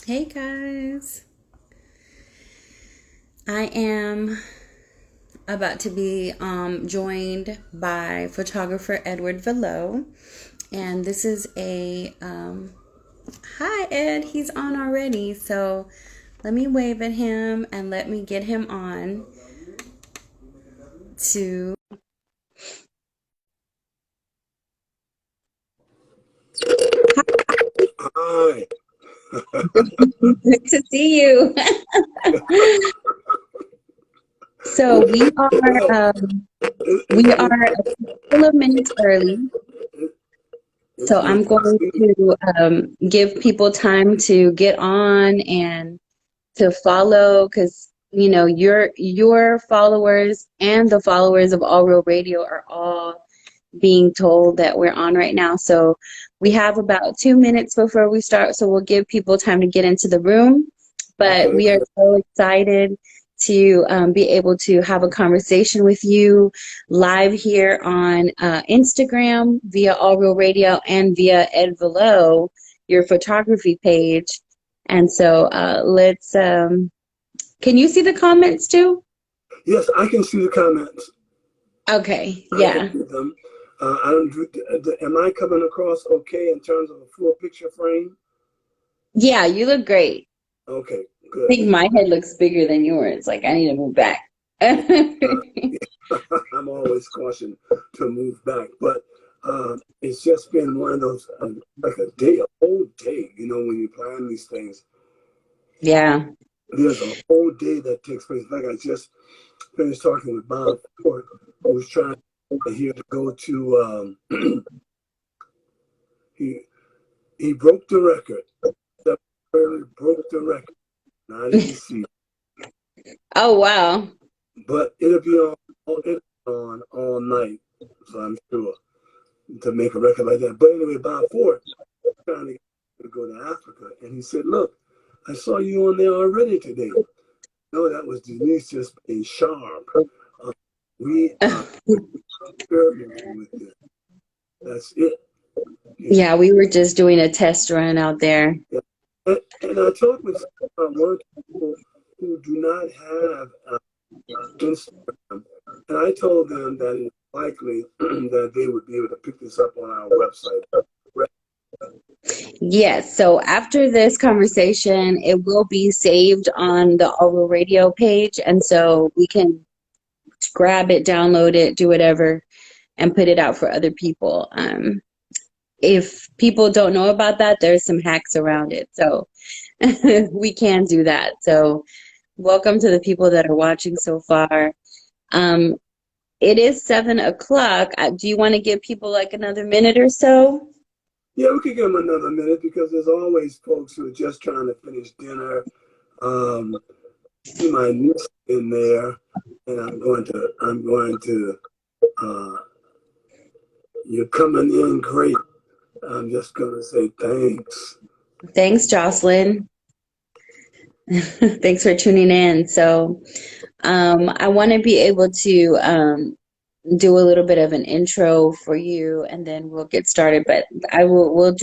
Hey guys, I am about to be joined by photographer Edward Valeau, and this is a hi Ed. He's on already, so let me wave at him and let me get him on to. Hi. Good to see you. So we are a couple of minutes early. So I'm going to give people time to get on and to follow, because your followers and the followers of All Real Radio are all being told that we're on right now. So we have about 2 minutes before we start, so we'll give people time to get into the room. But Okay. we are so excited to be able to have a conversation with you live here on Instagram via All Real Radio and via Ed Velo, your photography page. And so let's can you see the comments too? Yes, I can see the comments. Okay, I can yeah. see them. I don't. Am I coming across okay in terms of a full picture frame? Yeah, you look great. Okay, I good. think my head looks bigger than yours. Like I need to move back. Uh, I'm always cautioned to move back, but it's just been one of those like a whole day. You know, when you plan these things, Yeah. there's a whole day that takes place. Like I just finished talking with Bob Ford, who was trying here to go to. He he broke the record. Barely broke the record. And I didn't see it, Oh wow. but it'll be on all night. So I'm sure to make a record like that. But anyway, Bob Ford trying to get to go to Africa, and he said, "Look, I saw you on there already today." No, that was Denise just being sharp. Uh, we are experimenting with this. That's it. You Yeah, we were just doing a test run out there. know? And I talked with one of the people who do not have Instagram, and I told them that it's likely that they would be able to pick this up on our website. Yes, so after this conversation, it will be saved on the Oral Radio page, and so we can grab it, download it, do whatever, and put it out for other people. If people don't know about that, there's some hacks around it, so we can do that. So welcome to the people that are watching so far. Um, it is 7 o'clock. Do you want to give people like another minute or so? Yeah, we could give them another minute because there's always folks who are just trying to finish dinner. Um, See my niece in there, and uh, you're coming in great. I'm just going to say thanks. Thanks, Jocelyn. Thanks for tuning in. So, I want to be able to do a little bit of an intro for you, and then we'll get started. But we'll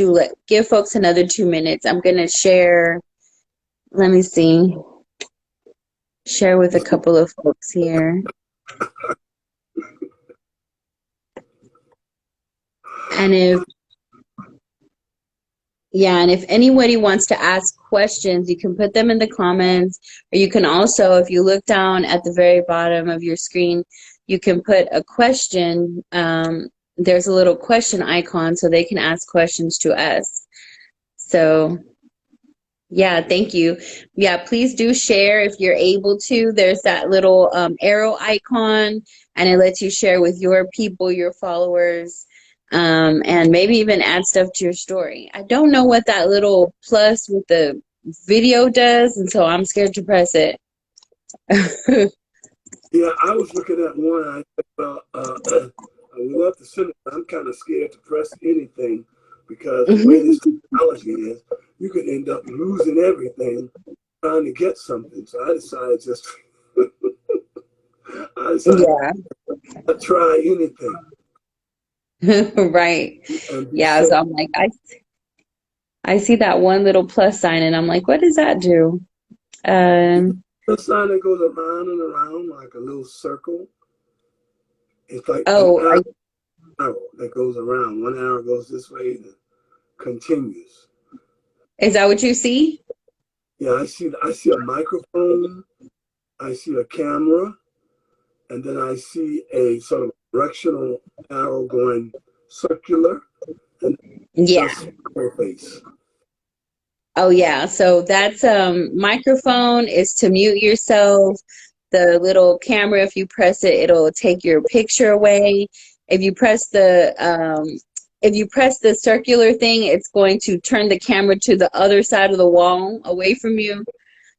give folks another 2 minutes. I'm gonna share. Let me see. Share with a couple of folks here. And if anybody wants to ask questions, you can put them in the comments, or you can also, if you look down at the very bottom of your screen, you can put a question. There's a little question icon so they can ask questions to us. So, yeah, thank you. Yeah, please do share if you're able to. There's that little arrow icon, and it lets you share with your people, your followers, and maybe even add stuff to your story. I don't know what that little plus with the video does, and so I'm scared to press it. Yeah, I was looking at one. I said, well, I would love to send it, but I'm kind of scared to press anything because the way this technology is, you could end up losing everything trying to get something. So I decided just, I decided Yeah. to try anything Right. and be Yeah, safe. so I'm like, I see that one little plus sign and I'm like, what does that do? Um, The sign that goes around and around like a little circle. It's like an oh, arrow that goes around. One arrow goes this way and continues. is that what you see? Yeah, I see a microphone, I see a camera, and then I see a sort of directional arrow going circular and a Yeah. smile face. Oh yeah. So that's microphone is to mute yourself. The little camera, if you press it, it'll take your picture away. If you press the circular thing, it's going to turn the camera to the other side of the wall away from you.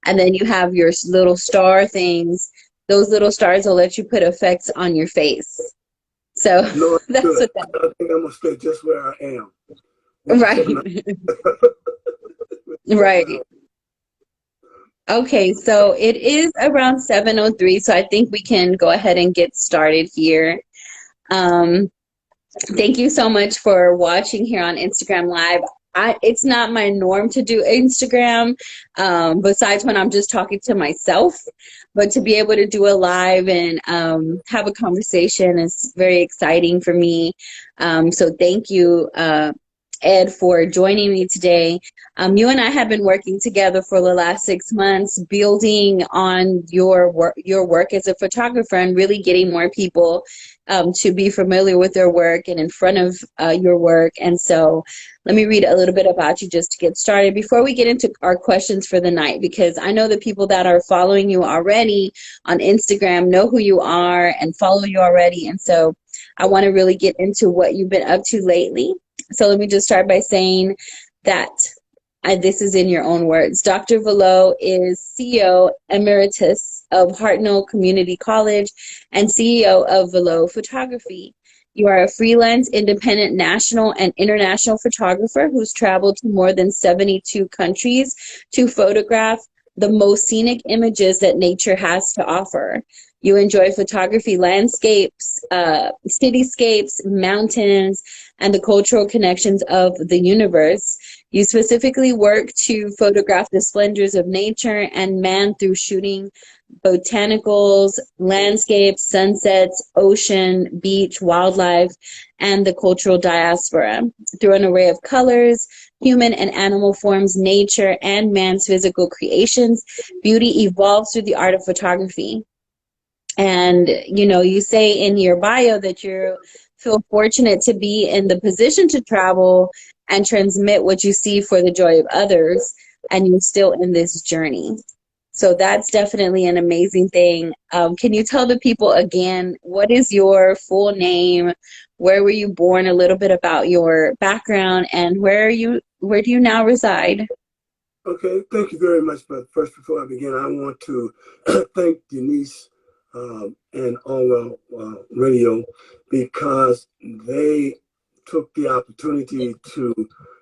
And then you have your little star things. Those little stars will let you put effects on your face. So No, it's that's good. what that, I think I'm gonna stay just where I am with the right. technology. With the Right. technology. Okay, so it is around 7:03, so I think we can go ahead and get started here. Um, Thank you so much for watching here on Instagram Live. It's not my norm to do Instagram, besides when I'm just talking to myself. But to be able to do a live and have a conversation is very exciting for me. So thank you, Ed, for joining me today. You and I have been working together for the last 6 months, building on your work as a photographer and really getting more people to be familiar with their work and in front of your work. And so let me read a little bit about you just to get started before we get into our questions for the night, because I know the people that are following you already on Instagram know who you are and follow you already. And so I want to really get into what you've been up to lately. So let me just start by saying that this is in your own words. Dr. Valeau is CEO Emeritus of Hartnell Community College and CEO of Valeau Photography. You are a freelance, independent, national and international photographer who's traveled to more than 72 countries to photograph the most scenic images that nature has to offer. You enjoy photography, landscapes, cityscapes, mountains, and the cultural connections of the universe. You specifically work to photograph the splendors of nature and man through shooting botanicals, landscapes, sunsets, ocean, beach, wildlife, and the cultural diaspora. Through an array of colors, human and animal forms, nature, and man's physical creations, beauty evolves through the art of photography. And, you know, you say in your bio that you feel fortunate to be in the position to travel and transmit what you see for the joy of others, and you're still in this journey. So that's definitely an amazing thing. Can you tell the people again, what is your full name? Where were you born? A little bit about your background, and where do you now reside? Okay, thank you very much. But first, before I begin, I want to thank Denise and Allwell Radio because they took the opportunity to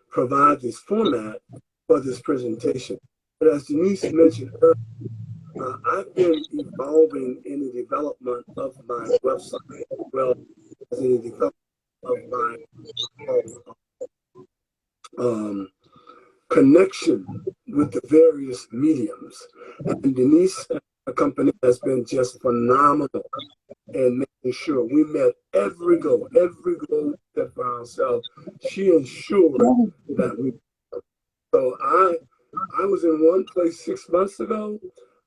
provide this format for this presentation. But as Denise mentioned earlier, I've been evolving in the development of my website, as well as in the development of my um, connection with the various mediums. And Denise and her company has been just phenomenal in making sure we met every goal we set for ourselves. She ensured that we. So I was in one place 6 months ago.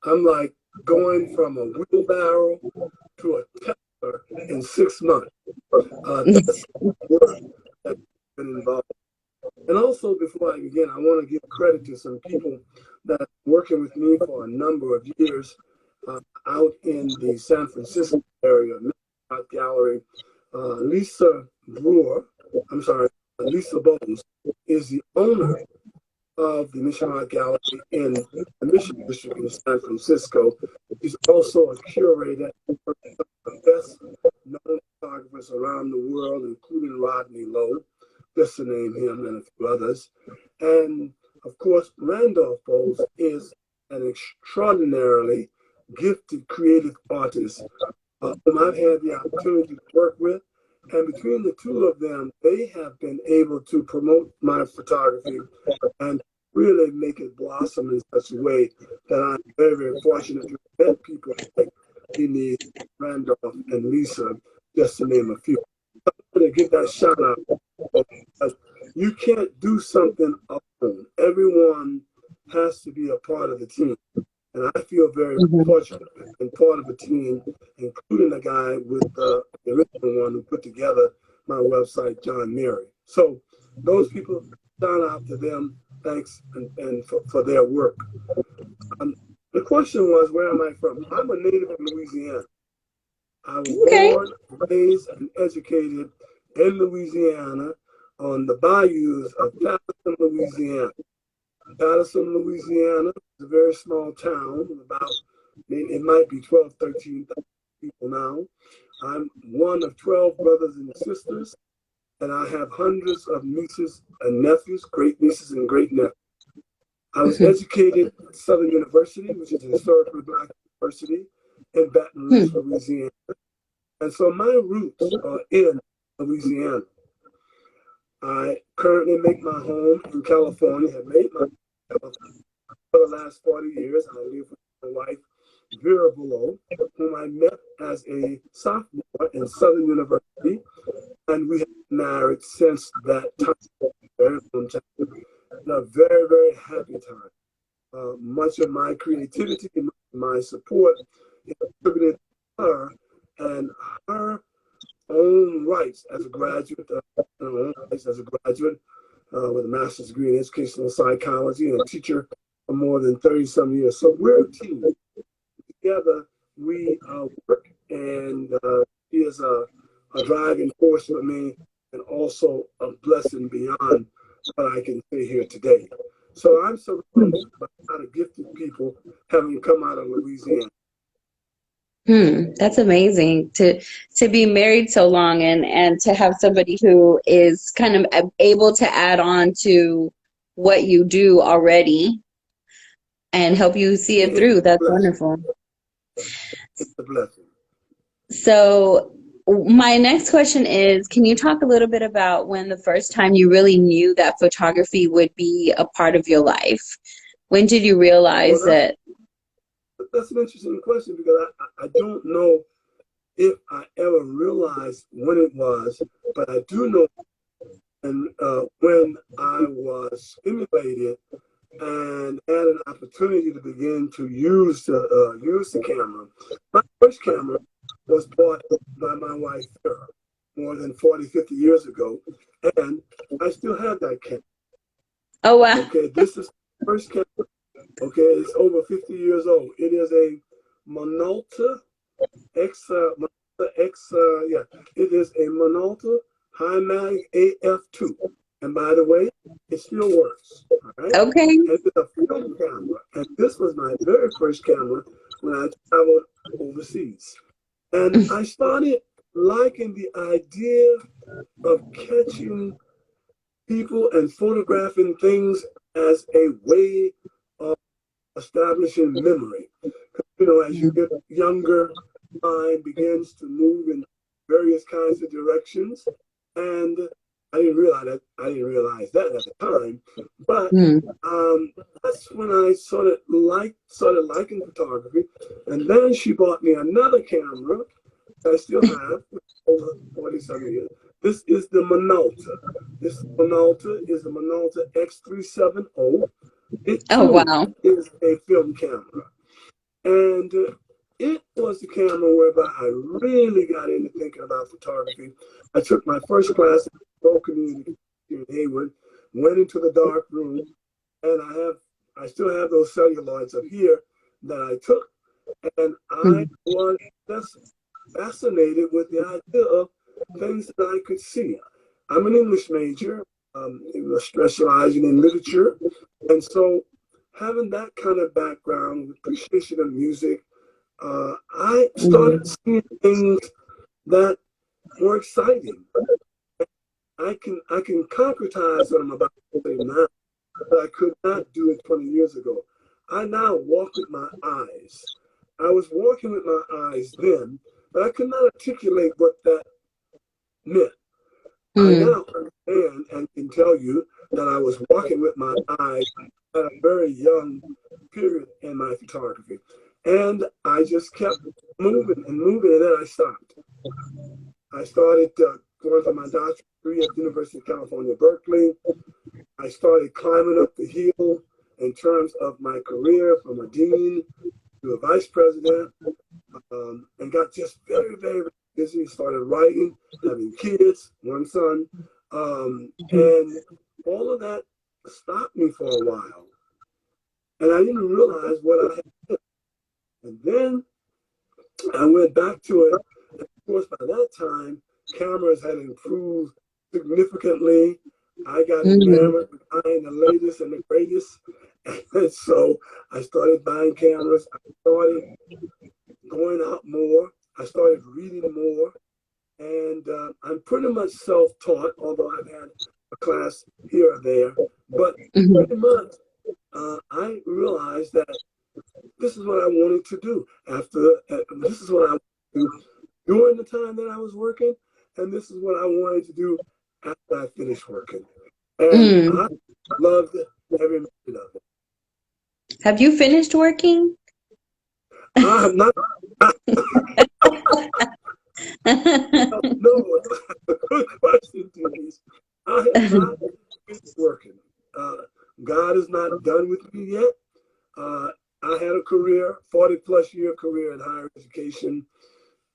I'm like going from a wheelbarrow to a Tesla in 6 months. That's work that's been involved. And also, before I begin, I want to give credit to some people that are working with me for a number of years out in the San Francisco area, Art Gallery. Lisa Brewer, I'm sorry, Lisa Bowles is the owner of the Mission Art Gallery in the Mission District in San Francisco. She's also a curator of the best known photographers around the world, including Rodney Lowe, just to name him and a few others. And of course, Randolph Bowles is an extraordinarily gifted creative artist whom I've had the opportunity to work with. And between the two of them, they have been able to promote my photography and really make it blossom in such a way that I'm very, very fortunate to have met people like Denise, Randolph, and Lisa, just to name a few. I want to give that shout out because you can't do something alone. Everyone has to be a part of the team. And I feel very Mhm. fortunate and part of a team, including the guy with the original one who put together my website, John Mary. So those people, shout out to them. Thanks and for their work. Um, the question was, where am I from? I'm a native of Louisiana. I was Okay. born, raised, and educated in Louisiana on the bayous of Patterson, Louisiana. Patterson, Louisiana is a very small town, about, it might be 12, 13,000 people now. I'm one of 12 brothers and sisters, and I have hundreds of nieces and nephews, great nieces and great nephews. I was Mhm. educated at Southern University, which is a historically black university in Baton Rouge, Hmm. Louisiana. And so my roots are in Louisiana. I currently make my home in California, have made my home for the last 40 years. I live with my wife, Vera Valeau, whom I met as a sophomore in Southern University, and we have been married since that time, very long time, and a very, very happy time. Much of my creativity and my support is attributed to her and her own rights as a graduate, with a master's degree in educational psychology and a teacher for more than 30 some years. So we're a team. Together, we work, and she is a driving force with me and also a blessing beyond what I can say here today. So I'm surrounded by a lot of gifted people having come out of Louisiana. Hmm. That's amazing to be married so long and to have somebody who is kind of able to add on to what you do already and help you see it It's through. a That's blessing. wonderful. It's a blessing. So my next question is, can you talk a little bit about when the first time you really knew that photography would be a part of your life? When did you Well, realize that? that's an interesting question because I don't know if I ever realized when it was, but I do know and when I was stimulated and had an opportunity to begin to use the camera. My first camera was bought by my wife Sarah more than 40, 50 years ago, and I still have that camera. Oh, wow. Okay, this is the first camera. Okay, it's over 50 years old. It is a Minolta yeah, it is a Minolta High Mag AF2. And by the way, it still works. All right. Okay. And it's a film camera. And this was my very first camera when I traveled overseas. And I started liking the idea of catching people and photographing things as a way of establishing memory. You know, as you get younger, mind begins to move in various kinds of directions. And I didn't realize that at the time. But Hmm. um, that's when I started liking photography. And then she bought me another camera I still have over 47 years. This is the Minolta. This Minolta is the Minolta X370. It Oh, too wow. is a film camera. And it was the camera whereby I really got into thinking about photography. I took my first class in photo communication in Hayward, went into the dark room, and I still have those celluloids up here that I took, and I Hmm. was just fascinated with the idea of things that I could see. I'm an English major, specializing in literature, and so having that kind of background, appreciation of music, I started Hmm. seeing things that were exciting. I can concretize what I'm about to say now, but I could not do it 20 years ago. I now walk with my eyes. I was walking with my eyes then, but I could not articulate what that meant. I Mm. now understand and can tell you that I was walking with my eyes at a very young period in my photography. And I just kept moving and moving, and then I stopped. I started going for my doctorate degree at the University of California, Berkeley. I started climbing up the hill in terms of my career from a dean to a vice president, and got just very, very busy. Started writing, having kids, one son, and all of that stopped me for a while. And I didn't realize what I had. And then I went back to it. And of course, by that time, cameras had improved significantly. I got Mm. enamored with buying the latest and the greatest. And so I started buying cameras. I started going out more. I started reading more. And I'm pretty much self-taught, although I've had a class here or there. But Mhm. pretty much, I realized that this is what I wanted to do this is what I wanted to do during the time that I was working, and this is what I wanted to do after I finished working. And Mm. I loved every minute of it. Have you finished working? I have not, no, that's a good question, Denise. I have not finished working. Uh, God is not done with me yet. Uh, I had a career, 40 plus year career in higher education.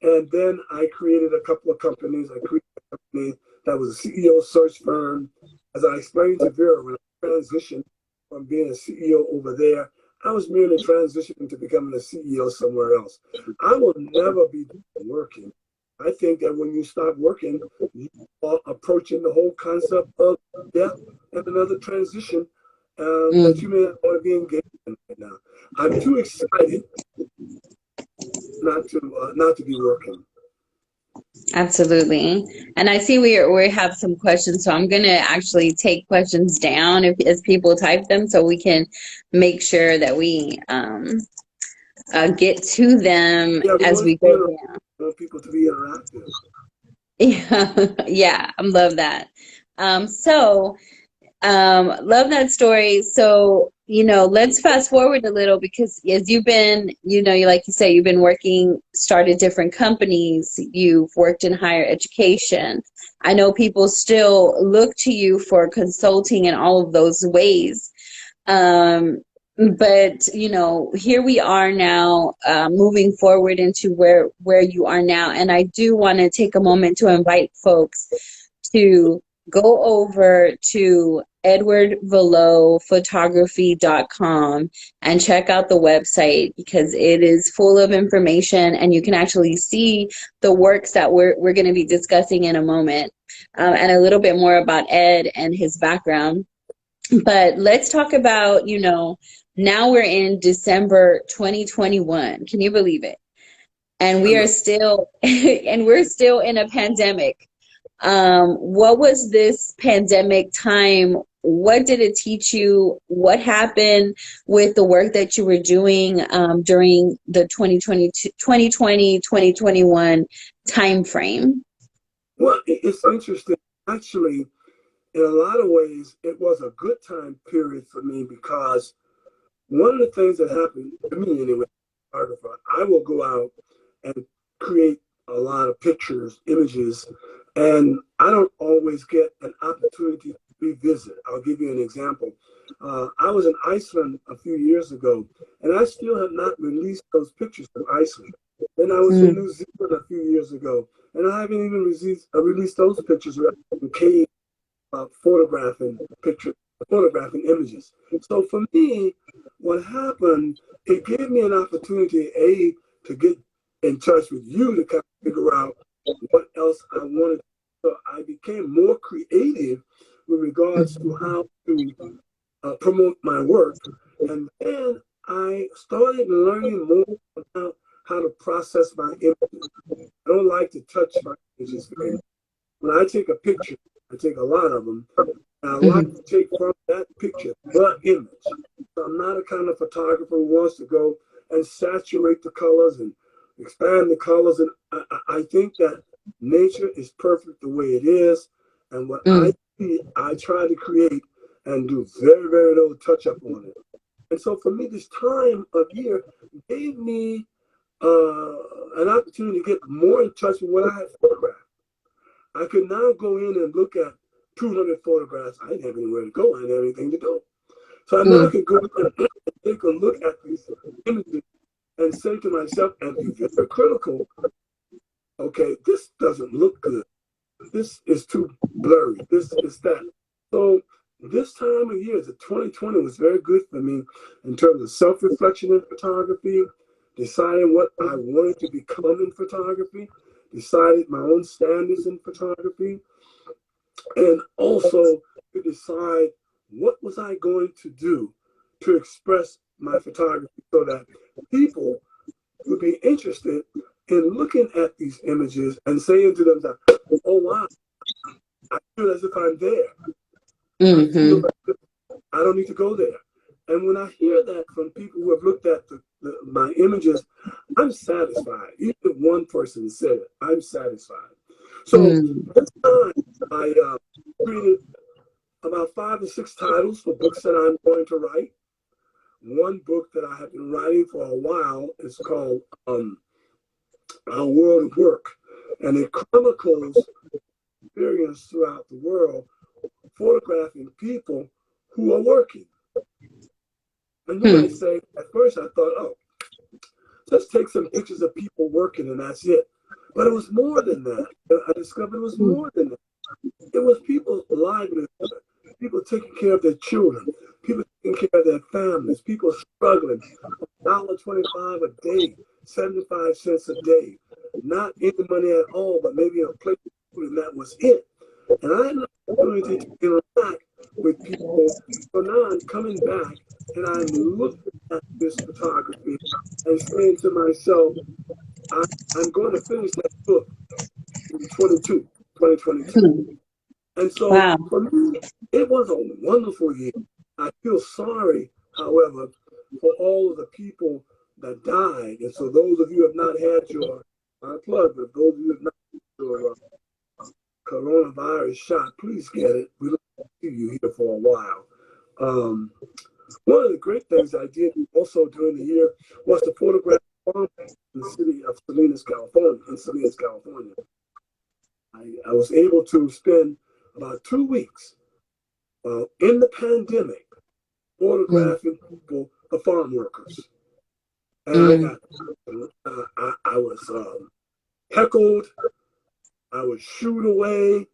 And then I created a couple of companies. I created a company that was a CEO search firm. As I explained to Vera, when I transitioned from being a CEO over there, I was merely transitioning to becoming a CEO somewhere else. I will never be done working. I think that when you stop working, you are approaching the whole concept of death and another transition that you Mm. may not want to be engaged in right now. I'm too excited not to be working. Absolutely. And I see we have some questions, so I'm gonna actually take questions down if as people type them, so we can make sure that we get to them Yeah, we as want we to be go interactive. down. We want people to be interactive. Yeah, yeah, I love that. So love that story. So, let's fast forward a little because as you've been, like you say, you've been working, started different companies, you've worked in higher education. I know people still look to you for consulting in all of those ways. But here we are now, moving forward into where you are now. And I do want to take a moment to invite folks to go over to edwardvalauphotography.com and check out the website because it is full of information and you can actually see the works that we're going to be discussing in a moment, and a little bit more about Ed and his background. But let's talk about, now we're in December 2021. Can you believe it? And I we are know. still and we're still in a pandemic. What was this pandemic time? What did it teach you? What happened with the work that you were doing during the 2021 time frame? Well, it's interesting. Actually, in a lot of ways, it was a good time period for me because one of the things that happened to me anyway, photographer, I will go out and create a lot of pictures, images, and I don't always get an opportunity to revisit. I'll give you an example. I was in Iceland a few years ago, and I still have not released those pictures from Iceland. Then I was in Mm, New Zealand a few years ago, and I haven't even released those pictures in cave photographing images. So for me, what happened, it gave me an opportunity, to get in touch with you to kind of figure out what else I wanted. So I became more creative with regards to mhm, how to promote my work. And then I started learning more about how to process my images. I don't like to touch my images very much. When I take a picture, I take a lot of them, and I like to mhm, take from that picture the image. So I'm not a kind of photographer who wants to go and saturate the colors and expand the colors. And I think that nature is perfect the way it is, and what I Mm, see, I try to create and do very, very little touch up on it. And so for me, this time of year gave me an opportunity to get more in touch with what I had photographed. I could now go in and look at 200 photographs. I didn't have anywhere to go. I didn't have anything to do. So I now mm, could go and take a look at these images and say to myself and be very critical, okay, this doesn't look good. This is too blurry. This is that. So this time of year, the 2020 was very good for me in terms of self-reflection in photography, deciding what I wanted to become in photography, decided my own standards in photography, and also to decide what was I going to do to express my photography so that people would be interested in looking at these images and saying to themselves, oh wow, I feel as if I'm there. I feel mm-hmm, like I don't need to go there. And when I hear that from people who have looked at my images, I'm satisfied. Even if one person said it, I'm satisfied. So mm, this time, I created about 5 or 6 titles for books that I'm going to write. One book that I have been writing for a while is called Our World of Work, and it chronicles experience throughout the world photographing people who are working. And you might mm, say, at first I thought, oh, just take some pictures of people working and that's it. But it was more than that. I discovered it was mm, more than that. It was people's livelihood, people taking care of their children, people taking care of their families, people struggling. $1.25 a day, 75 cents a day, not any money at all, but maybe a plate of food, and that was it. And I had an opportunity to interact with people. So now I'm coming back and I'm looking at this photography and saying to myself, I, I'm going to finish that book in 2022. mm. And so Wow. for me, it was a wonderful year. I feel sorry, however, for all of the people that died. And so those of you who have not had your plug, but those of you who have not had your coronavirus shot, please get it. We look to see you here for a while. Um, One of the great things I did also during the year was to photograph farmers in the city of Salinas, California. In Salinas, California, I was able to spend about 2 weeks in the pandemic Mm, photographing people, the farm workers, and I mm. got I was heckled, I was shooed away,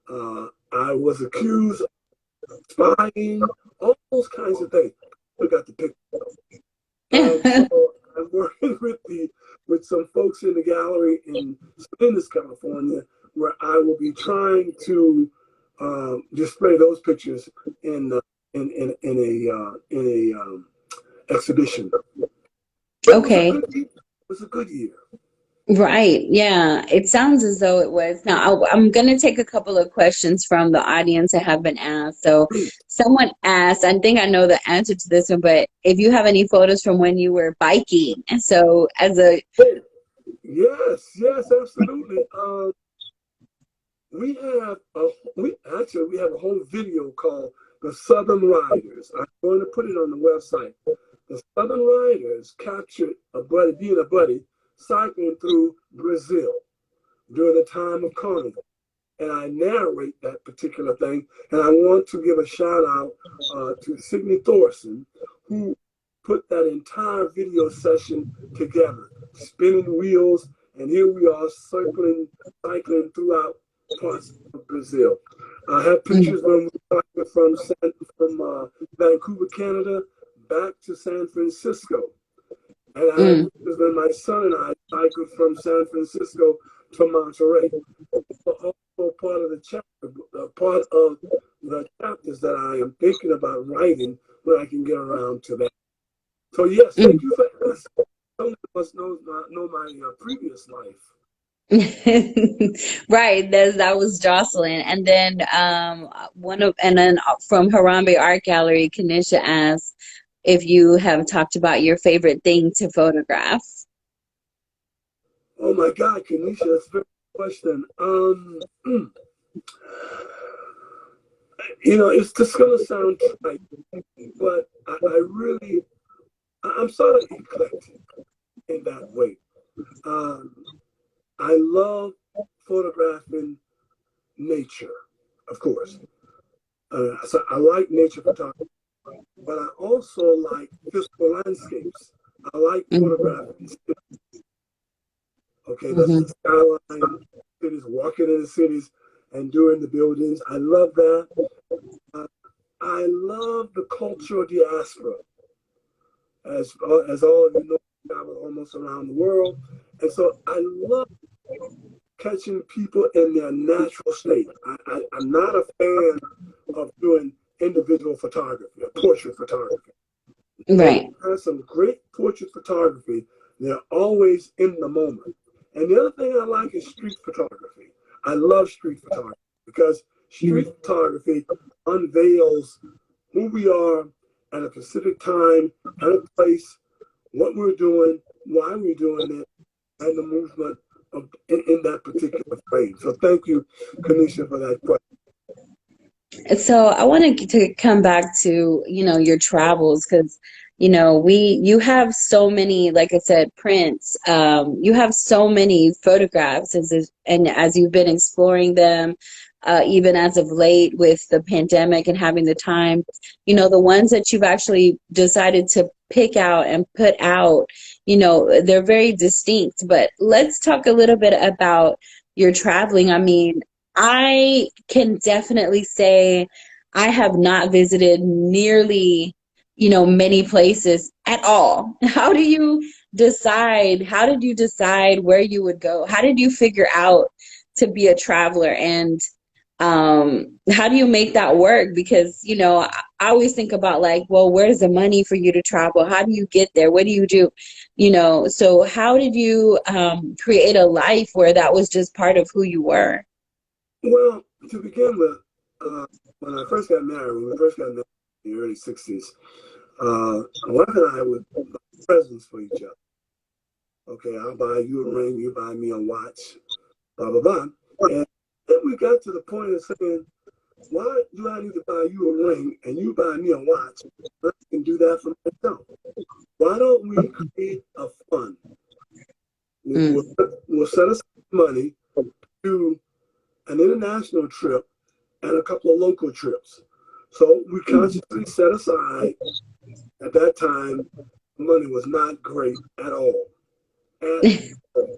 I was accused of spying, all those kinds of things. I got the picture. And so I'm working with some folks in the gallery in Salinas, California, where I will be trying to display those pictures in a exhibition. But it was a Okay. good year. It was a good year. Right. Yeah. It sounds as though it was. Now, I'm going to take a couple of questions from the audience that have been asked. So, Please. someone asked, I think I know the answer to this one, but if you have any photos from when you were biking. And so, as a, Oh, yes, yes, absolutely. We have we have a whole video called the Southern Riders. I'm going to put it on the website. The Southern Riders captured a buddy, being a buddy, cycling through Brazil during the time of Carnival. And I narrate that particular thing. And I want to give a shout out to Sidney Thorson, who put that entire video session together, spinning wheels. And here we are cycling throughout parts of Brazil. I have mm, pictures when we cycled from Vancouver, Canada, back to San Francisco. And I have mm, pictures when my son and I cycled from San Francisco to Monterey. Also part of the chapter, part of the chapters that I am thinking about writing when I can get around to that. So yes, thank mm. you for asking. Some of us know my previous life. Right, that was Jocelyn, and then from Harambe Art Gallery, Kanisha asked if you have talked about your favorite thing to photograph. Oh my God, Kenesha, that's very question. It's just gonna sound trite, but I'm sort of eclectic in that way. Um, I love photographing nature, of course. So I like nature photography, but I also like physical landscapes. I like Mhm. photographing. Okay, the Mhm. skyline, cities, walking in the cities and doing the buildings. I love that. Uh, I love the cultural diaspora. As all of you know, I travel almost around the world. And so I love catching people in their natural state. I'm not a fan of doing individual photography or portrait photography. Everyone Right. has some great portrait photography. They're always in the moment. And the other thing I like is street photography. I love street photography because street Mhm. photography unveils who we are at a specific time and a place, what we're doing, why we're doing it, and the movement in that particular frame. So thank you, Kanisha, for that question. So I wanted to come back to, your travels because, you have so many, like I said, prints. You have so many photographs and as you've been exploring them, even as of late with the pandemic and having the time, the ones that you've actually decided to pick out and put out, they're very distinct. But let's talk a little bit about your traveling. I mean, I can definitely say I have not visited nearly, many places at all. How did you decide where you would go? How did you figure out to be a traveler? And how do you make that work? Because, I always think about like, well, where's the money for you to travel? How do you get there? What do you do? So how did you create a life where that was just part of who you were? Well, to begin with, uh, when I first got married, when we first got married in the early 60s, my wife and I would buy presents for each other. Okay, I'll buy you a ring, you buy me a watch, blah, blah, blah. And then we got to the point of saying, why do I need to buy you a ring and you buy me a watch? I can do that for myself. Why don't we create a fund? We'll, Mm. we'll set aside money to an international trip and a couple of local trips. So we consciously set aside, at that time, money was not great at all. At all.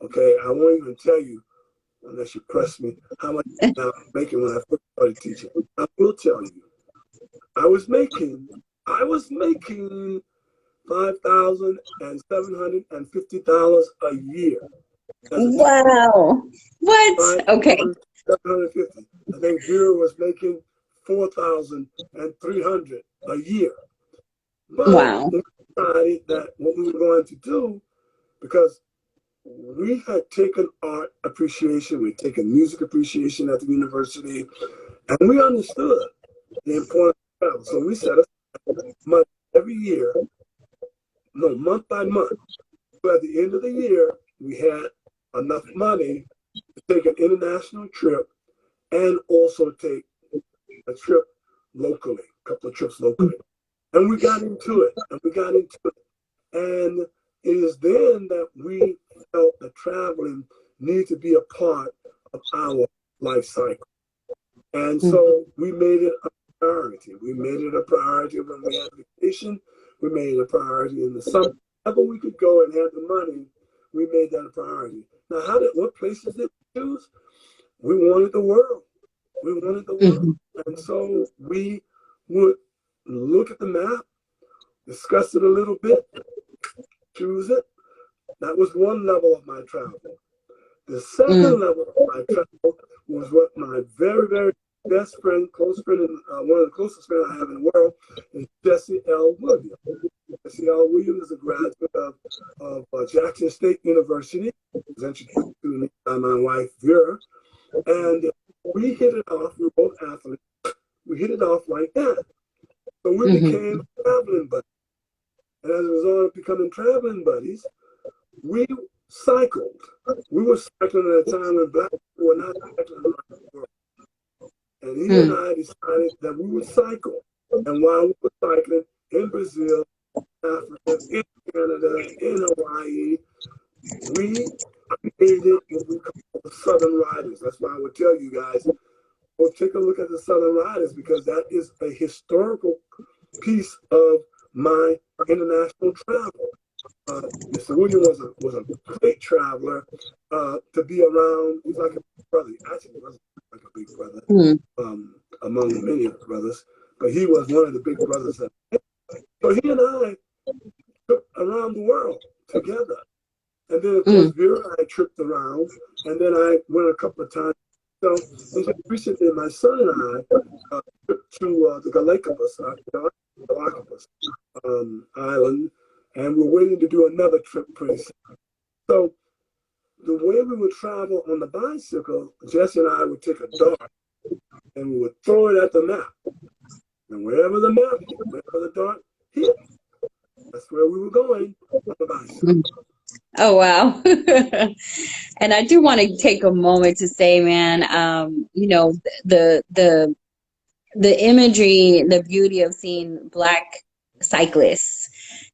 Okay, I won't even tell you, unless you press me, how much I was making when I first started teaching. I will tell you, I was making, I was making $5,750 a year as a teacher. Wow. What? Five Okay. thousand seven hundred fifty. I think Vera was making 4,300 a year. But Wow. we decided that what we were going to do, because we had taken art appreciation, we'd taken music appreciation at the university, and we understood the importance of travel. So we set aside money every year, no, month by month. So at the end of the year, we had enough money to take an international trip and also take a trip locally, a couple of trips locally. And we got into it, and we got into it. And it is then that we felt that traveling needed to be a part of our life cycle. And so we made it a priority. We made it a priority when we had vacation. We made it a priority in the summer. Whenever we could go and have the money, we made that a priority. Now, what places did we choose? We wanted the world. We wanted the world. Mhm. And so we would look at the map, discuss it a little bit, choose it. That was one level of my travel. The second Mm. level of my travel was what my very, very best friend, close friend, and one of the closest friends I have in the world is Jesse L. Williams. Jesse L. Williams is a graduate of Jackson State University. He was introduced to me by my wife, Vera. And we hit it off. We were both athletes. We hit it off like that. So we Mhm. became traveling buddies. And as a result of becoming traveling buddies, we cycled. We were cycling at a time when black people were not cycling around the world. And he and I decided that we would cycle. And while we were cycling in Brazil, Africa, in Canada, in Hawaii, we created what we call the Southern Riders. That's why I would tell you guys, well, take a look at the Southern Riders, because that is a historical piece of my international travel. Mr. William was a great traveler to be around. He's like a big brother. Actually, he wasn't like a big brother among many of the brothers, but he was one of the big brothers. So he and I took around the world together. And then, of course, Vera and I tripped around, and then I went a couple of times. So recently, my son and I tripped to the Galapagos Island, and we're waiting to do another trip pretty soon. So the way we would travel on the bicycle, Jesse and I would take a dart, and we would throw it at the map. And wherever the map hit, wherever the dart hit, that's where we were going on the bicycle. Oh, wow. And I do want to take a moment to say, man, you know, the imagery, the beauty of seeing Black cyclists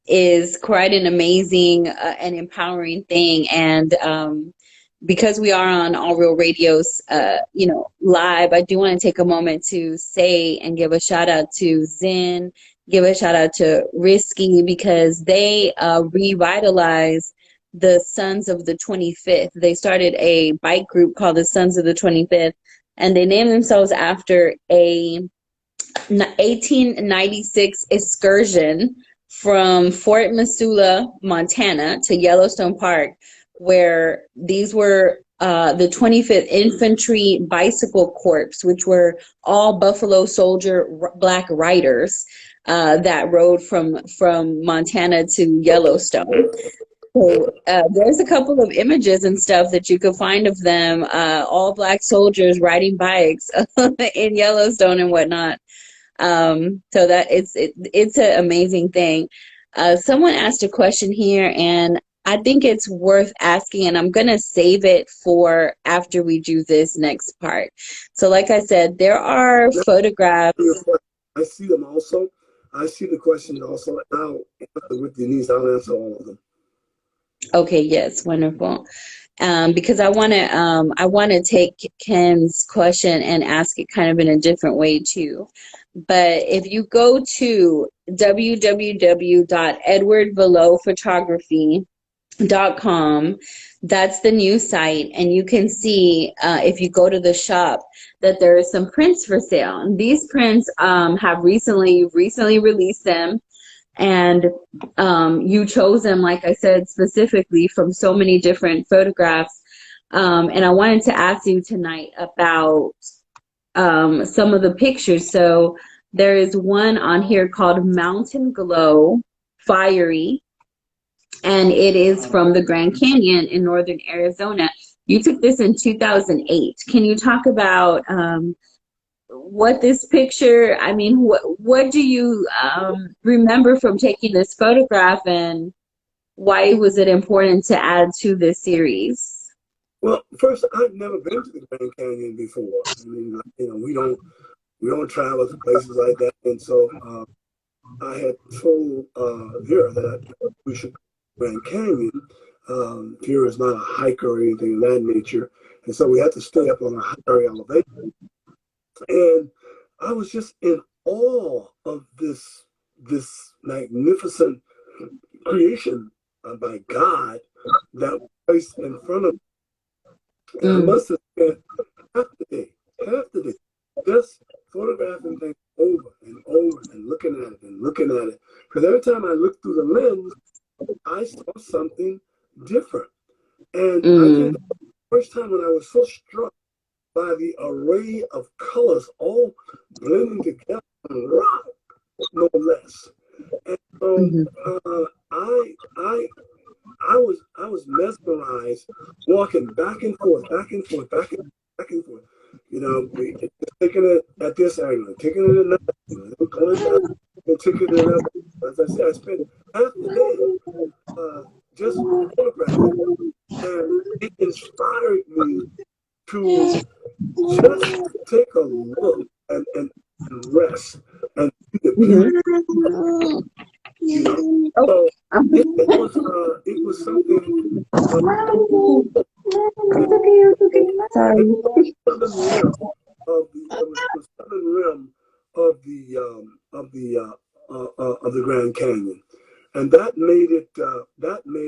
is quite an amazing and empowering thing. And because we are on All Real Radio's, you know, live, I do want to take a moment to say and give a shout out to Zen, give a shout out to Risky, because they revitalized the Sons of the 25th. They started a bike group called the Sons of the 25th, and they named themselves after a 1896 excursion from Fort Missoula, Montana to Yellowstone Park, where these were the 25th Infantry Bicycle Corps, which were all Buffalo Soldier Black riders that rode from Montana to Yellowstone. So there's a couple of images and stuff that you could find of them, all Black soldiers riding bikes in Yellowstone and whatnot. So that it's an amazing thing. Someone asked a question here, and I think it's worth asking, and I'm gonna save it for after we do this next part. So like I said, there are photographs. I see them also. I see the questions also. Now, with Denise, I'll answer all of them. Okay, yes, wonderful. Because I want to take Ken's question and ask it kind of in a different way too. But if you go to www.edwardvalauphotography.com, that's the new site, and you can see if you go to the shop that there are some prints for sale. And these prints have recently released them. And you chose them, like I said, specifically from so many different photographs. And I wanted to ask you tonight about some of the pictures. So there is one on here called Mountain Glow Fiery, and it is from the Grand Canyon in northern Arizona. You took this in 2008. Can you talk about what this picture, I mean, what do you remember from taking this photograph, and why was it important to add to this series? Well, first, I've never been to the Grand Canyon before. I mean, you know, we don't travel to places like that, and so I had told Vera that we should go to the Grand Canyon. Vera is not a hiker or anything of that nature, and so we had to stay up on a higher elevation. And I was just in awe of this magnificent creation by God that was placed in front of me. And I must have spent half the day, just photographing things over and over and looking at it and looking at it. Because every time I looked through the lens, I saw something different. And I think the first time when I was so struck by the array of colors all blending together on rock, no less. And so I was mesmerized, walking back and forth, back and forth, back and forth. You know, taking it at this angle, taking it another angle, going back and taking it another. As I said, I spent half the day just photographing. And it inspired me to just take a look and rest and see the beauty, you know. So it was something uh, It's okay, it's okay. it Sorry. was southern rim it was the southern rim of the Grand Canyon, and that made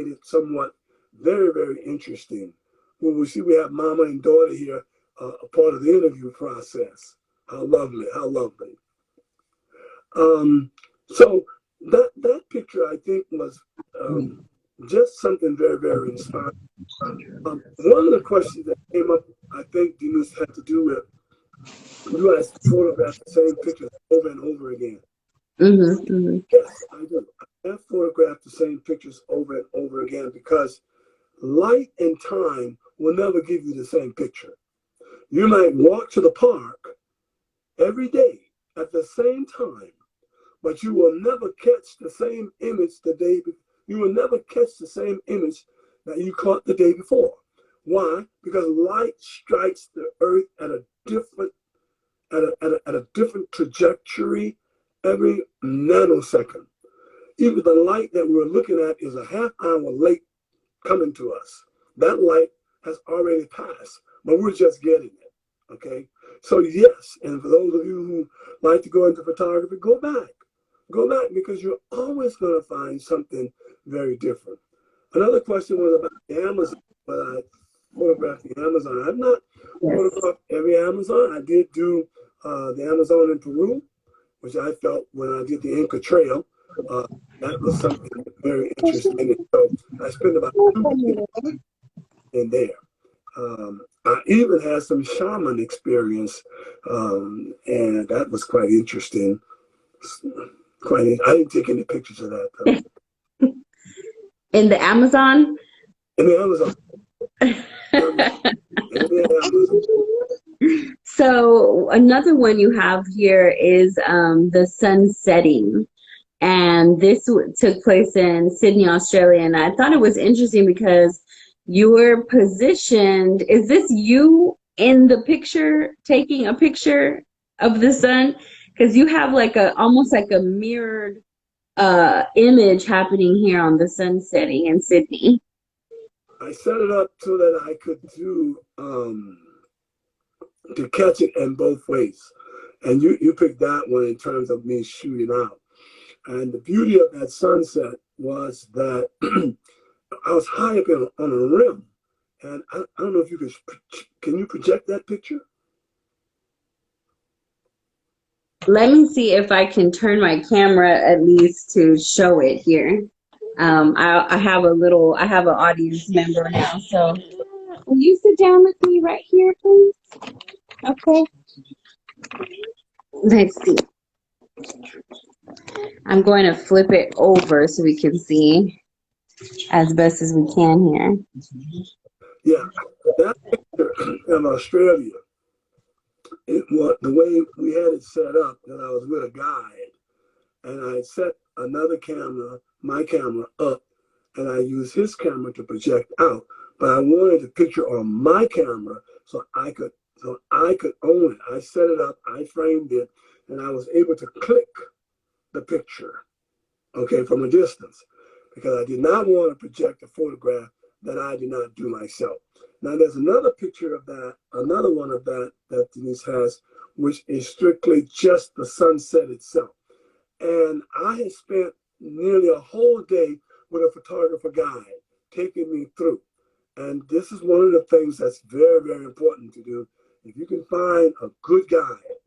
it somewhat very, very interesting. When we see we have mama and daughter here, a part of the interview process. How lovely! How lovely! Um, so that picture I think was just something very, very inspiring. One of the questions that came up, I think Denise had to do with you guys photograph the same pictures over and over again. Yes, I do. I have photographed the same pictures over and over again because light and time will never give you the same picture. You might walk to the park every day at the same time, but you will never catch the same image the day before. You will never catch the same image that you caught the day before. Why? Because light strikes the earth at a different at a different trajectory every nanosecond. Even the light that we're looking at is a half hour late coming to us. That light has already passed, but we're just getting it. Okay? So yes, and for those of you who like to go into photography, go back. Go back because you're always going to find something very different. Another question was about the Amazon, but I photographed the Amazon. I've not photographed every Amazon. I did do the Amazon in Peru, which I felt when I did the Inca Trail, that was something very interesting. And so I spent about 2 weeks in there. I even had some shaman experience, and that was quite interesting. I didn't take any pictures of that though. In the Amazon? In the Amazon. In the Amazon. So another one you have here is the sun setting. And this took place in Sydney, Australia. And I thought it was interesting because you were positioned. Is this you in the picture, taking a picture of the sun? Because you have like almost like a mirrored image happening here on the sun setting in Sydney. I set it up so that I could do to catch it in both ways. And you picked that one in terms of me shooting out. And the beauty of that sunset was that I was high up on a rim. And I don't know if you can you project that picture? Let me see if I can turn my camera at least to show it here. I have I have an audience member now, so will you sit down with me right here, please? Okay. Let's see. I'm going to flip it over so we can see as best as we can here. Yeah, that picture in Australia, it was the way we had it set up that I was with a guide and I set another camera, my camera up, and I used his camera to project out. But I wanted the picture on my camera so I could own it. I set it up, I framed it, and I was able to click the picture, okay, from a distance, because I did not want to project a photograph that I did not do myself. Now there's another picture of that, another one of that that Denise has, which is strictly just the sunset itself. And I had spent nearly a whole day with a photographer guide taking me through. And this is one of the things that's very, very important to do. If you can find a good guide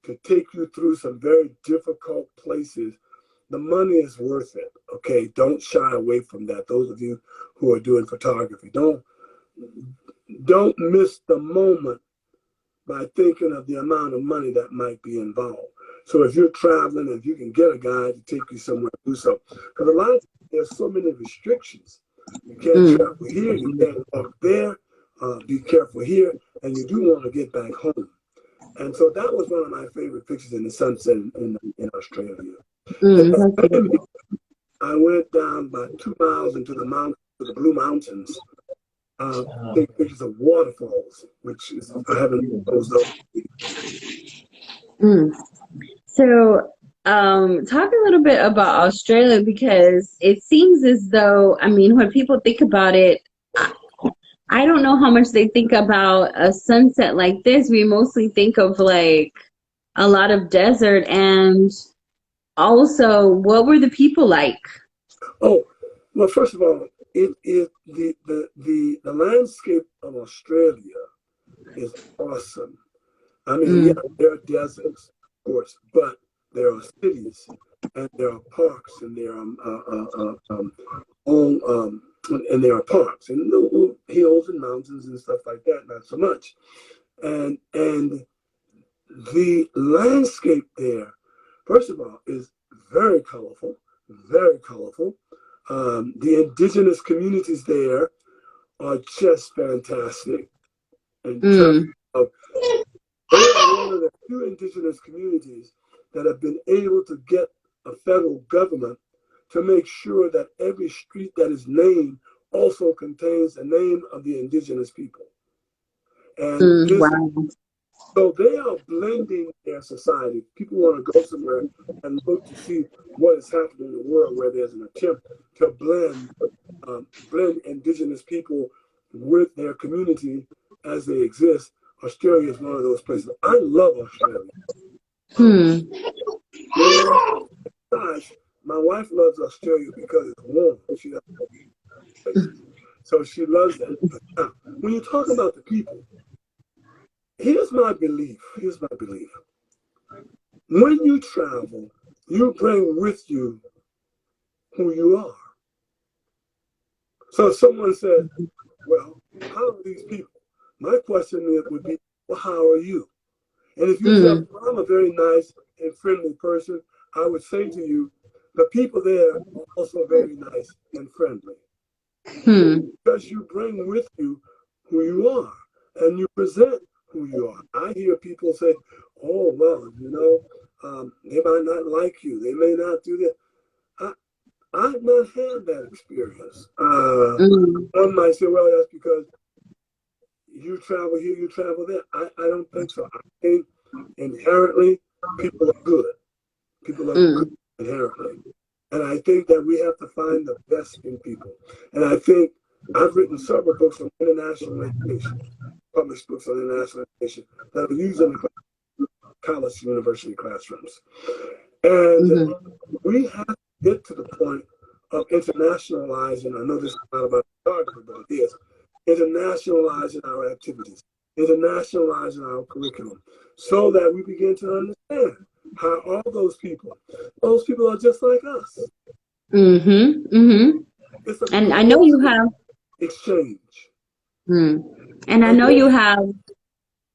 to take you through some very difficult places, the money is worth it. Okay, don't shy away from that. Those of you who are doing photography, don't miss the moment by thinking of the amount of money that might be involved. So if you're traveling, if you can get a guide to take you somewhere, do so. Because a lot of times there's so many restrictions. You can't travel here, you can't walk there, be careful here, and you do want to get back home. And so that was one of my favorite pictures in the sunset in Australia. I went down about 2 miles into the mountains, to the Blue Mountains, take pictures of waterfalls, which is I haven't those up. Mm. So, talk a little bit about Australia because it seems as though, I mean, when people think about it, I don't know how much they think about a sunset like this. We mostly think of like a lot of desert, and also, what were the people like? Oh, well, first of all, it is the landscape of Australia is awesome. I mean, yeah, Mm, there are deserts, of course, but there are cities and there are parks and there are all and there are parks and little hills and mountains and stuff like that. Not so much, and the landscape there, first of all, is very colorful, very colorful. The indigenous communities there are just fantastic in terms mm, of they are one of the few indigenous communities that have been able to get a federal government to make sure that every street that is named also contains the name of the indigenous people. And this, wow. so they are blending their society. People want to go somewhere and look to see what is happening in the world where there's an attempt to blend indigenous people with their community as they exist. Australia is one of those places. I love Australia. Um, Hmm. and besides, my wife loves Australia because it's warm. She loves places, so she loves that. But now, when you talk about the people, here's my belief. Here's my belief. When you travel, you bring with you who you are. So if someone says, "Well, how are these people?" My question would be, "Well, how are you?" And if you tell me Mm, I'm a very nice and friendly person, I would say to you, the people there are also very nice and friendly hmm. because you bring with you who you are and you present who you are. I hear people say, "Oh, well, they might not like you. They may not do that." I, I've not had that experience. Mm, One might say, "Well, that's because you travel here, you travel there." I don't think so. I think inherently people are good. People are good mm, inherently. And I think that we have to find the best in people. And I think I've written several books on international education, published books on international education that are used in the college and university classrooms. And mm-hmm. we have to get to the point of internationalizing. I know this is not about photography, but it is internationalizing our activities, internationalizing our curriculum, so that we begin to understand how all those people are just like us. Mm-hmm. Mm-hmm. It's a And I know you cultural have, exchange. mm, and I And know you have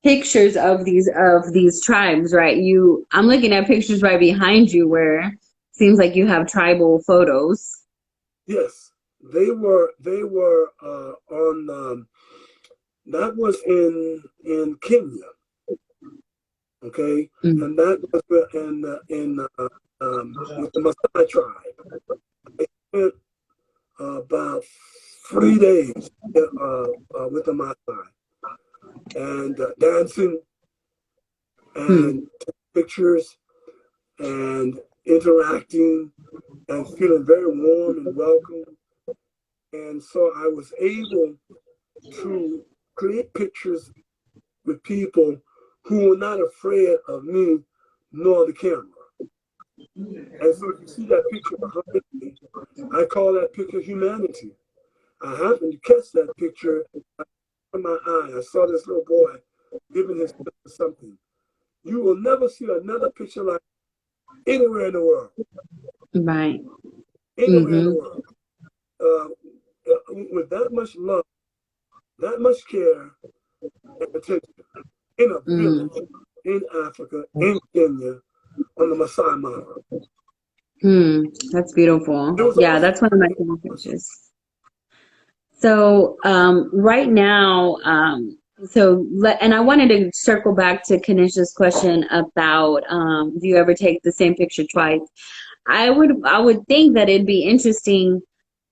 pictures of these tribes, right? I'm looking at pictures right behind you where it seems like you have tribal photos. yes, they were on that was in Kenya, okay, Mm, and that was in with the Maasai tribe. I spent about 3 days with the Maasai and dancing and mm, pictures and interacting and feeling very warm and welcome. And so I was able to create pictures with people who were not afraid of me nor the camera. And so if you see that picture behind me, I call that picture humanity. I happened to catch that picture in my eye. I saw this little boy giving his sister something. You will never see another picture like anywhere in the world. right. Anywhere in the Mm-hmm. world. Uh, with that much love, that much care and attention in a Mm, village in Africa, in Kenya, on the Maasai Mara. that's It beautiful. was Yeah, awesome. that's one of my It was favorite awesome. pictures. So right now, and I wanted to circle back to Kanisha's question about do you ever take the same picture twice? I would think that it'd be interesting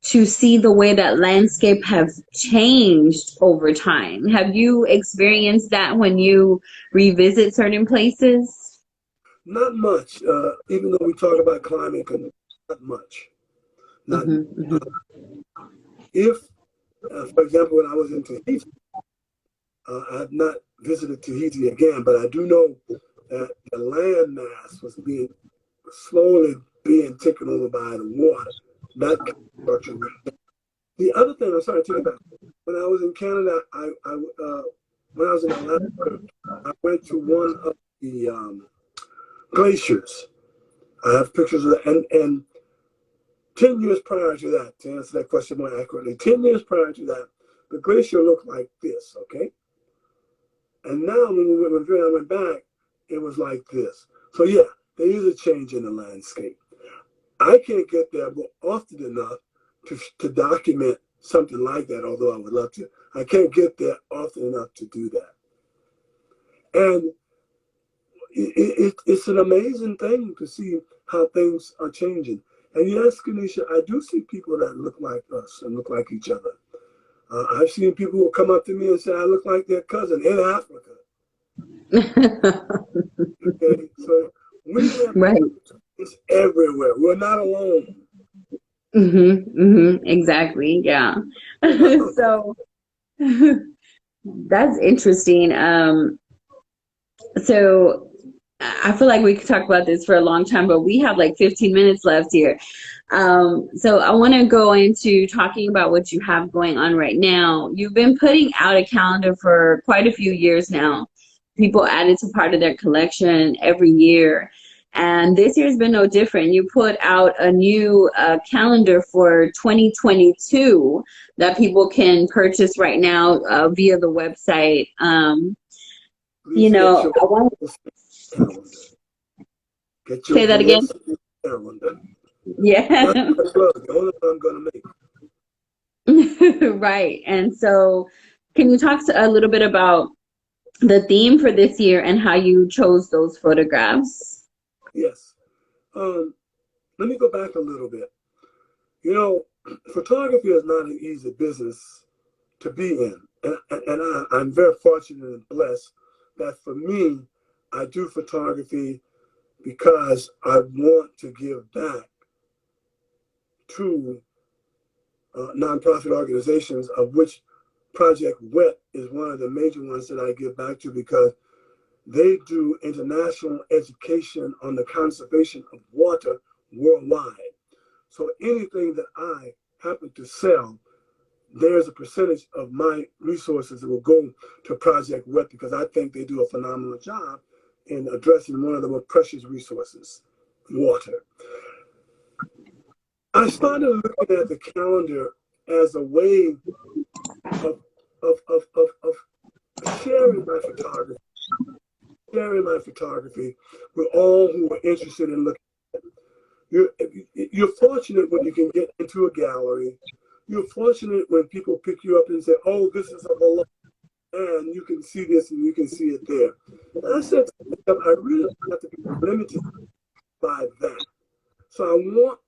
to see the way that landscape have changed over time. Have you experienced that when you revisit certain places? Not much. Even though we talk about climate, not much. Not Hmm. Hmm. if, for example, when I was in Tahiti, I have not visited Tahiti again, but I do know that the land mass was being slowly being taken over by the water. That structure. The other thing, I'm sorry to take it back. When I was in Canada, when I was in Alaska, I went to one of the glaciers. I have pictures of that, and 10 years prior to that, to answer that question more accurately, 10 years prior to that, the glacier looked like this, okay? And now when I went back, it was like this. So yeah, there is a change in the landscape. I can't get there often enough to document something like that, although I would love to. I can't get there often enough to do that. And it's an amazing thing to see how things are changing. And yes, Kanisha, I do see people that look like us and look like each other. I've seen people who come up to me and say, I look like their cousin in Africa. Okay, so we have Right. it's everywhere. We're not alone. Exactly. Yeah. We're not alone. So that's interesting. So I feel like we could talk about this for a long time, but we have like 15 minutes left here. So I want to go into talking about what you have going on right now. You've been putting out a calendar for quite a few years now. People add it to part of their collection every year. And this year's been no different. You put out a new calendar for 2022 that people can purchase right now via the website. You Please get know, your I want calendar. Get to your say that again. Velocity calendar. That's Yeah. the plug. The only one I'm going to make. Right. And so, can you talk a little bit about the theme for this year and how you chose those photographs? Yes. Um, Let me go back a little bit. You know, photography is not an easy business to be in. I'm very fortunate and blessed that for me, I do photography because I want to give back to nonprofit organizations, of which Project WET is one of the major ones that I give back to because they do international education on the conservation of water worldwide. So anything that I happen to sell, there's a percentage of my resources that will go to Project WET because I think they do a phenomenal job in addressing one of the most precious resources, water. I started looking at the calendar as a way of, of sharing my photography, with all who are interested in looking. You're fortunate when you can get into a gallery. You're fortunate when people pick you up and say, "Oh, this is a Valeau, and you can see this and you can see it there." And I said to myself, I really don't have to be limited by that. So I want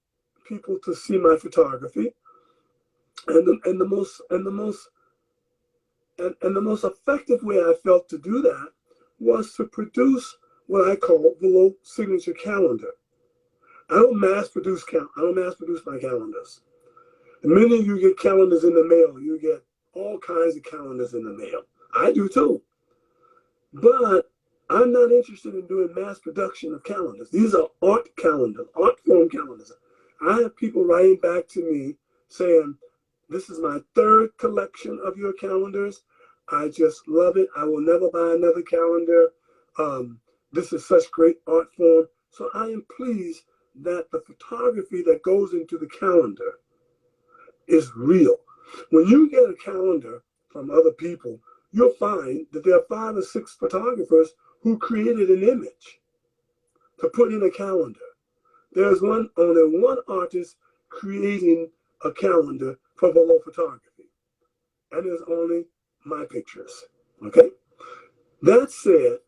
people to see my photography, and the most effective way I felt to do that was to produce what I call Valeau signature calendar. I don't mass produce my calendars. And many of you get calendars in the mail. You get all kinds of calendars in the mail. I do too. But I'm not interested in doing mass production of calendars. These are art calendars, art form calendars. I have people writing back to me saying, this is my third collection of your calendars. I just love it. I will never buy another calendar. This is such great art form. So I am pleased that the photography that goes into the calendar is real. When you get a calendar from other people, you'll find that there are 5 or 6 photographers who created an image to put in a calendar. There's only one artist creating a calendar for Valeau photography, and there's only my pictures. Okay? That said,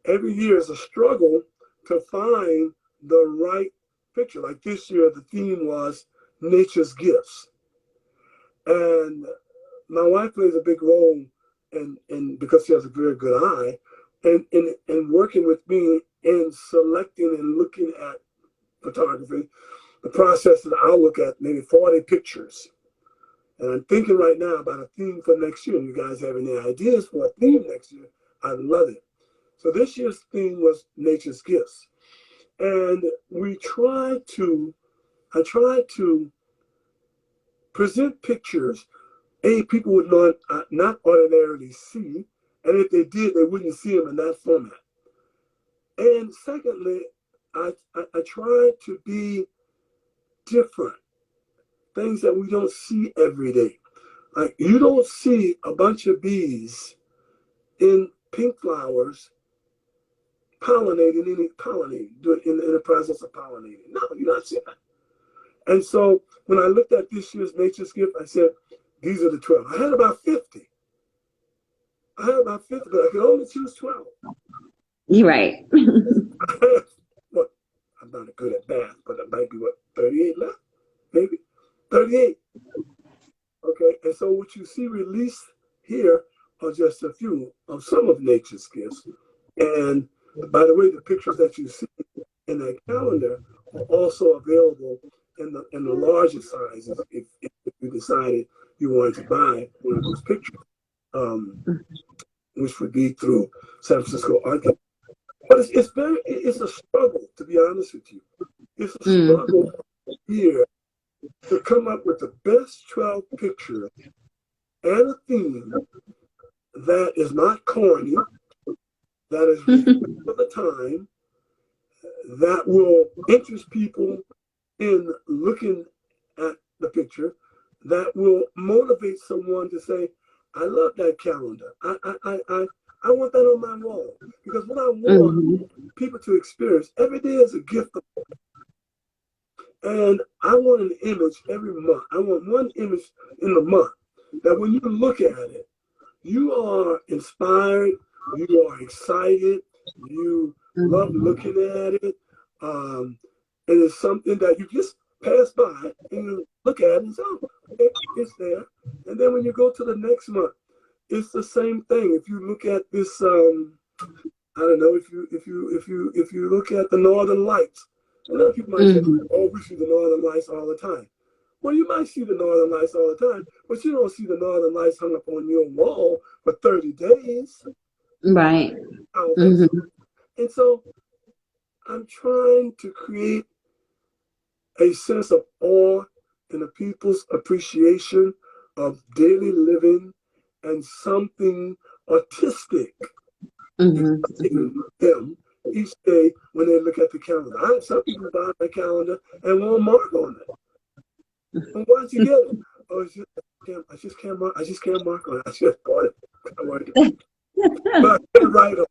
every year is a struggle to find the right picture. Like this year, the theme was nature's gifts. And my wife plays a big role in because she has a very good eye, and in working with me in selecting and looking at photography. The process is I'll look at maybe 40 pictures. And I'm thinking right now about a theme for next year. You guys have any ideas for a theme next year? I love it. So this year's theme was nature's gifts. And I tried to present pictures people would not ordinarily see. And if they did, they wouldn't see them in that format. And secondly, I tried to be different, things that we don't see every day. Like you don't see a bunch of bees in pink flowers pollinating in the process of pollinating. No, you don't see that. And so when I looked at this year's nature's gift, I said, these are the 12. I had about 50. But I could only choose 12. You're right. What? I'm not good at math, but it might be 38 left? Maybe 38. Okay, and so what you see released here are just a few of some of nature's gifts. And by the way, the pictures that you see in that calendar are also available in the larger sizes if you decided you wanted to buy one of those pictures, which would be through San Francisco Art Gallery. But it's a struggle, to be honest with you. It's a struggle here to come up with the best 12 pictures and a theme that is not corny, that is for the time, that will interest people in looking at the picture, that will motivate someone to say, I love that calendar. I want that on my wall. Because what I want people to experience every day is a gift. And I want an image every month. I want one image in the month that when you look at it, you are inspired, you are excited, you love looking at it. It is something that you just pass by and you look at it and say, oh, okay, it's there. And then when you go to the next month, it's the same thing. If you look at this, I don't know, if you look at the Northern Lights, a lot of people might say, oh, we see the Northern Lights all the time. Well, you might see the Northern Lights all the time, but you don't see the Northern Lights hung up on your wall for 30 days. Right. And so I'm trying to create a sense of awe in the people's appreciation of daily living and something artistic in them each day when they look at the calendar. Some people buy my calendar and won't mark on it. Well, why'd you get it? Oh, I just can't mark on it. I just bought it. But I can't write on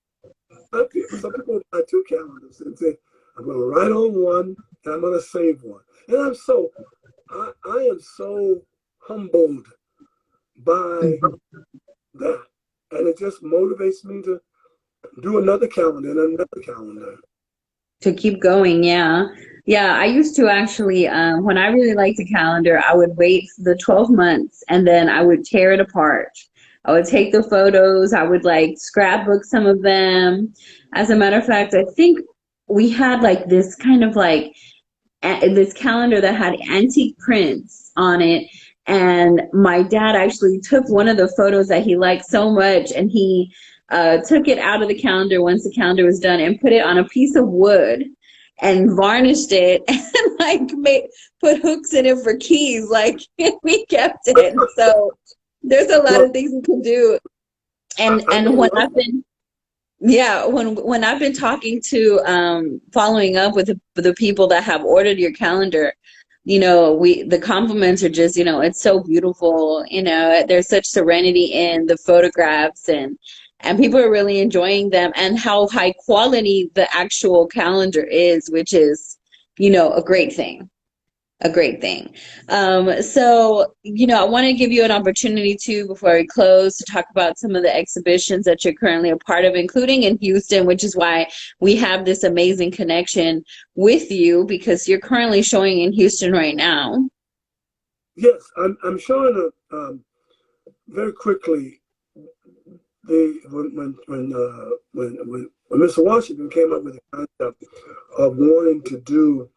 it. Some people buy 2 calendars and say, I'm going to write on one and I'm going to save one. And I am so humbled by that. And it just motivates me to do another calendar and another calendar. To keep going, yeah. Yeah, I used to actually, when I really liked a calendar, I would wait for the 12 months and then I would tear it apart. I would take the photos, I would like scrapbook some of them. As a matter of fact, I think we had like this kind of like this calendar that had antique prints on it. And my dad actually took one of the photos that he liked so much and he took it out of the calendar once the calendar was done and put it on a piece of wood and varnished it and like put hooks in it for keys. Like we kept it. So there's a lot of things you can do. And when I've been when I've been talking to following up with the people that have ordered your calendar, you know, the compliments are just, you know, it's so beautiful, you know, there's such serenity in the photographs and people are really enjoying them and how high quality the actual calendar is, which is, you know, a great thing. So, you know, I want to give you an opportunity too, before we close, to talk about some of the exhibitions that you're currently a part of, including in Houston, which is why we have this amazing connection with you, because you're currently showing in Houston right now. Yes, I'm showing very quickly when Mr. Washington came up with the concept of wanting to do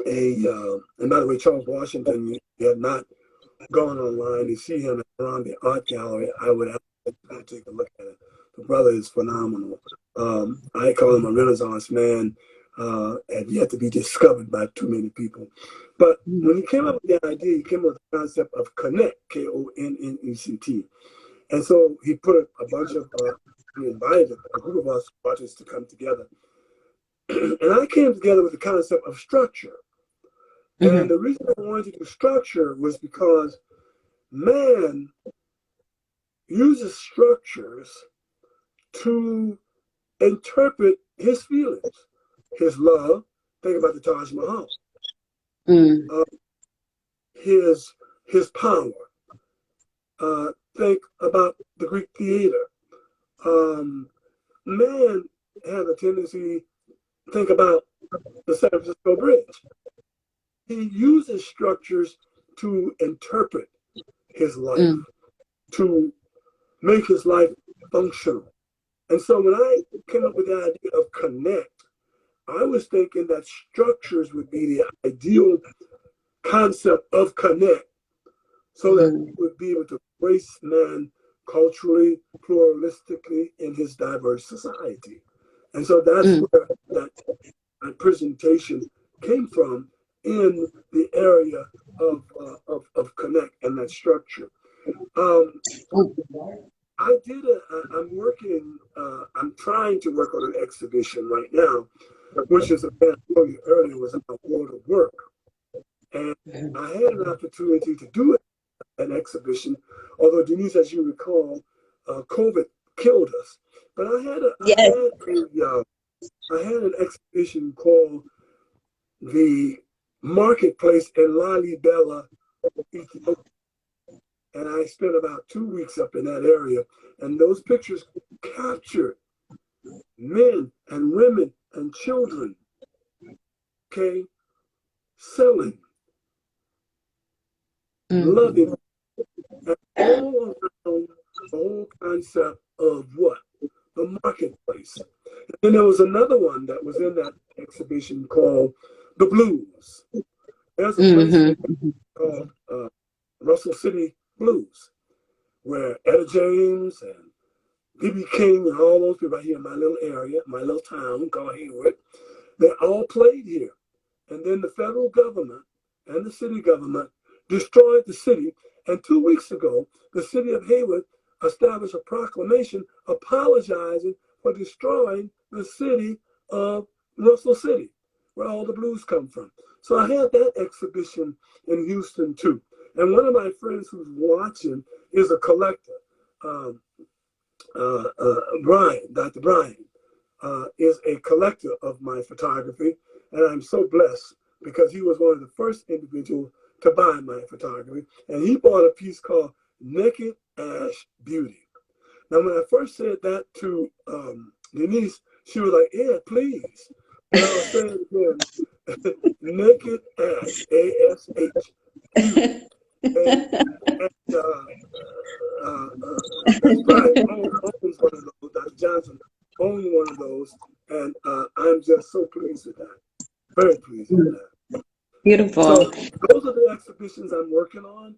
and by the way, Charles Washington, you have not gone online to see him around the art gallery, I would have to take a look at it. The brother is phenomenal. I call him a Renaissance man, and yet to be discovered by too many people. But when he came up with the idea, he came up with the concept of Connect, Konnect. And so he put a bunch of, he invited a group of us artists to come together. And I came together with the concept of structure. And the reason I wanted to do structure was because man uses structures to interpret his feelings, his love. Think about the Taj Mahal. His power. Think about the Greek theater. Man has a tendency to think about the San Francisco Bridge. He uses structures to interpret his life, to make his life functional. And so when I came up with the idea of Connect, I was thinking that structures would be the ideal concept of Connect so that we would be able to embrace man culturally, pluralistically in his diverse society. And so that's where that presentation came from in the area of Connect and that structure. I'm trying to work on an exhibition right now, which is, again, I told you earlier, was about world of work. And I had an opportunity to do an exhibition, although Denise, as you recall, COVID killed us. But I had an exhibition called The Marketplace in Lalibela, Ethiopia. And I spent about 2 weeks up in that area. And those pictures captured men and women and children, okay, selling, loving, and all around the whole concept of what? The marketplace. And then there was another one that was in that exhibition called The Blues. There's a place called Russell City Blues, where Etta James and B.B. King and all those people right here in my little area, my little town called Haywood, they all played here. And then the federal government and the city government destroyed the city. And 2 weeks ago, the city of Haywood established a proclamation apologizing for destroying the city of Russell City, where all the blues come from. So I had that exhibition in Houston too. And one of my friends who's watching is a collector. Dr. Brian, is a collector of my photography, and I'm so blessed because he was one of the first individuals to buy my photography, and he bought a piece called Naked Ash Beauty. Now, when I first said that to Denise, she was like, "Yeah, please." But I was saying again, Naked Ash, A-S-H, Beauty. That's Brian owns one of those. Dr. Johnson owns one of those, and I'm just so pleased with that. Very pleased with that. Beautiful. So those are the exhibitions I'm working on.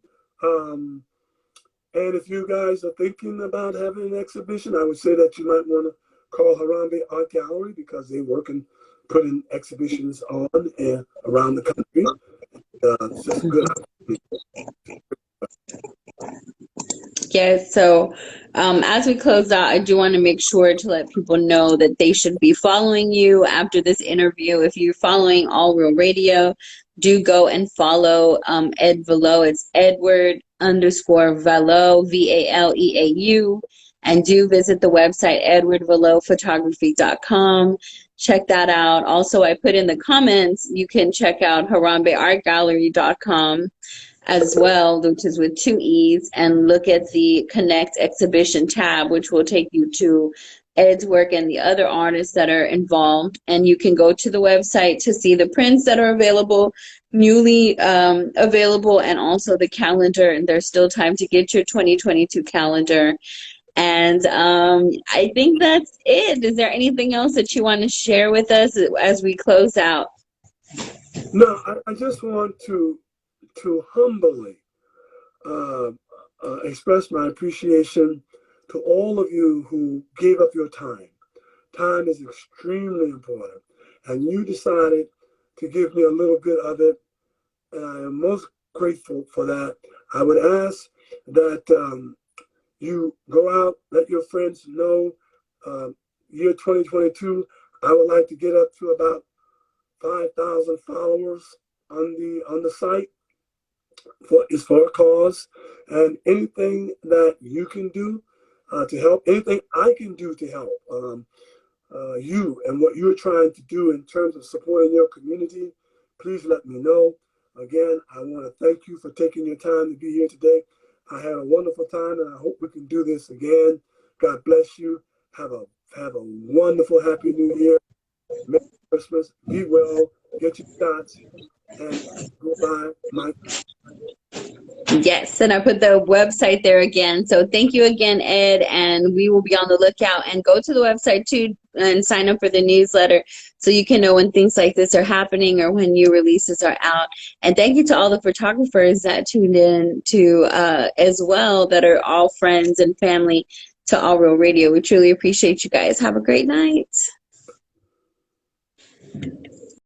And if you guys are thinking about having an exhibition, I would say that you might want to call Harambe Art Gallery because they work and putting exhibitions on and around the country. It's just a good opportunity. Yes, so as we close out, I do want to make sure to let people know that they should be following you after this interview. If you're following All Real Radio, do go and follow Ed Valeau. It's Edward_Valeau, Valeau, and do visit the website edwardvalauphotography.com. Check that out. Also, I put in the comments, you can check out harambeartgallery.com as well, which is with 2 E's, and look at the Connect exhibition tab, which will take you to Ed's work and the other artists that are involved. And you can go to the website to see the prints that are available, newly available, and also the calendar. And there's still time to get your 2022 calendar. And I think that's it. Is there anything else that you want to share with us as we close out? No, I just want to humbly uh, express my appreciation to all of you who gave up your time. Time is extremely important, and you decided to give me a little bit of it, and I am most grateful for that. I would ask that you go out, let your friends know. Year 2022, I would like to get up to about 5,000 followers on the site. It's for a cause, and anything that you can do to help, anything I can do to help you and what you're trying to do in terms of supporting your community, please let me know. Again, I want to thank you for taking your time to be here today. I had a wonderful time, and I hope we can do this again. God bless you. Have a wonderful, happy New Year. Merry Christmas. Be well. Get your shots, and goodbye, Mike. Yes, and I put the website there again. So thank you again, Ed, and we will be on the lookout. And go to the website too and sign up for the newsletter so you can know when things like this are happening or when new releases are out. And thank you to all the photographers that tuned in to as well, that are all friends and family to All Real Radio. We truly appreciate you guys. Have a great night.